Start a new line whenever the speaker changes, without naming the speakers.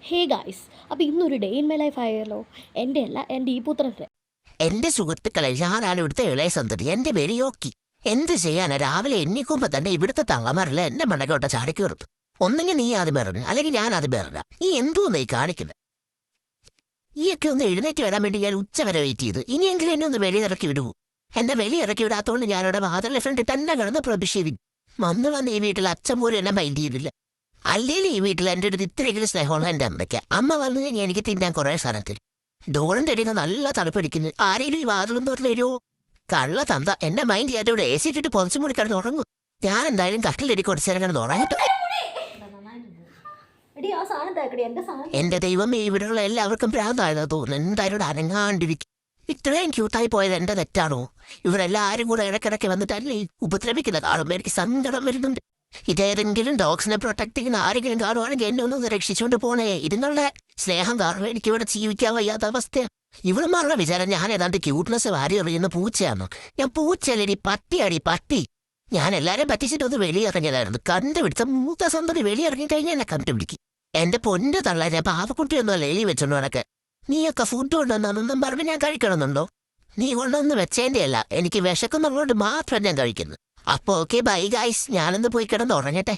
Hey guys, അപ്പോൾ ഇന്നൊരു day in my life ആയാലോ? എൻ്റെ അല്ല, എൻ്റെ ഈ പുത്രൻ്റെ.
എന്റെ സുഹൃത്തുക്കളെ, ഞാനാണ് ഇവിടുത്തെ ഇളയ സന്തതി. എന്റെ പേര് യോക്കി. എന്ത് ചെയ്യാനാ, രാവിലെ എണ്ണിക്കുമ്പോ തന്നെ ഇവിടുത്തെ തള്ളമാരല്ല എന്റെ മണ്ടക്കോട്ട ചാടിക്കീർത്തു. ഒന്നെങ്കിൽ നീ ആദ്യം പറഞ്ഞു, അല്ലെങ്കിൽ ഞാൻ ആദ്യം പറഞ്ഞ. ഈ എന്തോന്ന് ഈ കാണിക്കുന്നത്? ഈയൊക്കെ ഒന്ന് എഴുന്നേറ്റ് വരാൻ വേണ്ടി ഞാൻ ഉച്ച വരെ വെയിറ്റ് ചെയ്തു. ഇനിയെങ്കിലും എന്നെ ഒന്ന് വെളിയിറക്കി വിടൂ. എന്നെ വെളിയിറക്കി വിടാത്തോണ്ട് ഞാനിവിടെ വാതിലിന്റെ ഫ്രണ്ടിൽ തന്നെ കിടന്ന് പ്രതിഷേധിക്കും. വന്ന് ഈ വീട്ടിൽ അച്ഛൻ പോലും എന്നെ മൈൻഡ് ചെയ്തില്ല. അല്ലെങ്കിൽ ഈ വീട്ടിൽ എൻ്റെ അടുത്ത് ഇത്രയെങ്കിലും സ്നേഹമുള്ള എൻ്റെ അമ്മയ്ക്ക്. അമ്മ വന്നു കഴിഞ്ഞാൽ എനിക്ക് തിന്നാൻ കുറേ സ്ഥലത്തിൽ ഡോറിൻ്റെ അടിയിൽ നിന്ന് നല്ല തണുപ്പടിക്കുന്നു. ആരെങ്കിലും ഈ വാതിലും തുറന്നു വരുമോ? കള്ള തന്ത എന്നെ മൈൻഡ് ചെയ്യാതെ ഇവിടെ എ സി ഇട്ടിട്ട് പൊതിച്ചു മൂടി കിടന്ന് ഉറങ്ങും. ഞാൻ എന്തായാലും കട്ടിലടി കുറച്ചു നേരം കിടന്ന് ഉറങ്ങിട്ടു.
എടി ആ സാധനം തേക്കടി, എൻ്റെ സാധനം.
എന്റെ ദൈവം, ഇവിടെയുള്ള എല്ലാവർക്കും ഭ്രാന്തായെന്ന് തോന്നുന്നു. എന്തായാലും ഇവിടെ അനങ്ങാണ്ടിരിക്കും. ഇത്രയും ക്യൂട്ടായി പോയത് എന്റെ തെറ്റാണോ? ഇവരെല്ലാരും കൂടെ ഇടയ്ക്കിടയ്ക്ക് വന്നിട്ടല്ലേ ഉപദ്രവിക്കുന്ന കാണുമ്പോൾ എനിക്ക് സങ്കടം വരുന്നുണ്ട്. ഇതേതെങ്കിലും ഡോഗ്സിനെ പ്രൊട്ടക്ട് ചെയ്യുന്ന ആരെങ്കിലും കാണുവാണെങ്കിൽ എന്നെ ഒന്ന് രക്ഷിച്ചുകൊണ്ട് പോണേ. ഇതിനുള്ള സ്നേഹം കാരണം എനിക്ക് ഇവിടെ ജീവിക്കാൻ വയ്യാത്ത അവസ്ഥയാണ്. ഇവളുമാരുടെ വിചാരം ഞാൻ ഏതാണ്ട് ക്യൂട്ട്നെസ് വാരി എറിയുന്ന പൂച്ചയാണോ? ഞാൻ പൂച്ചയല്ലടി, പട്ടിയാടി പട്ടി. ഞാൻ എല്ലാരും പറ്റിച്ചിട്ടൊന്ന് വെളിയിറങ്ങിയതായിരുന്നു. കണ്ടുപിടിച്ച മൂത്ത സന്തതി വെളിയിറങ്ങി കഴിഞ്ഞാൽ എന്നെ കണ്ടുപിടിക്കും. എന്റെ പൊന്നു തള്ള, ഞാൻ പാവക്കുട്ടിയൊന്നുമല്ല എലി വെച്ചോണ്ട് നടക്കെ. നീയൊക്കെ ഫുഡ് കൊണ്ടുവന്നൊന്നും പറഞ്ഞ് ഞാൻ കഴിക്കണമെന്നുണ്ടോ? നീ കൊണ്ടൊന്ന് വെച്ചേന്റെ അല്ല, എനിക്ക് വിശക്കുന്നുള്ളതുകൊണ്ട് മാത്രം ഞാൻ കഴിക്കുന്നു. അപ്പൊ ഓക്കെ, ബൈ ഗൈസ്, ഞാനൊന്ന് പോയി കിടന്ന് ഉറങ്ങട്ടെ.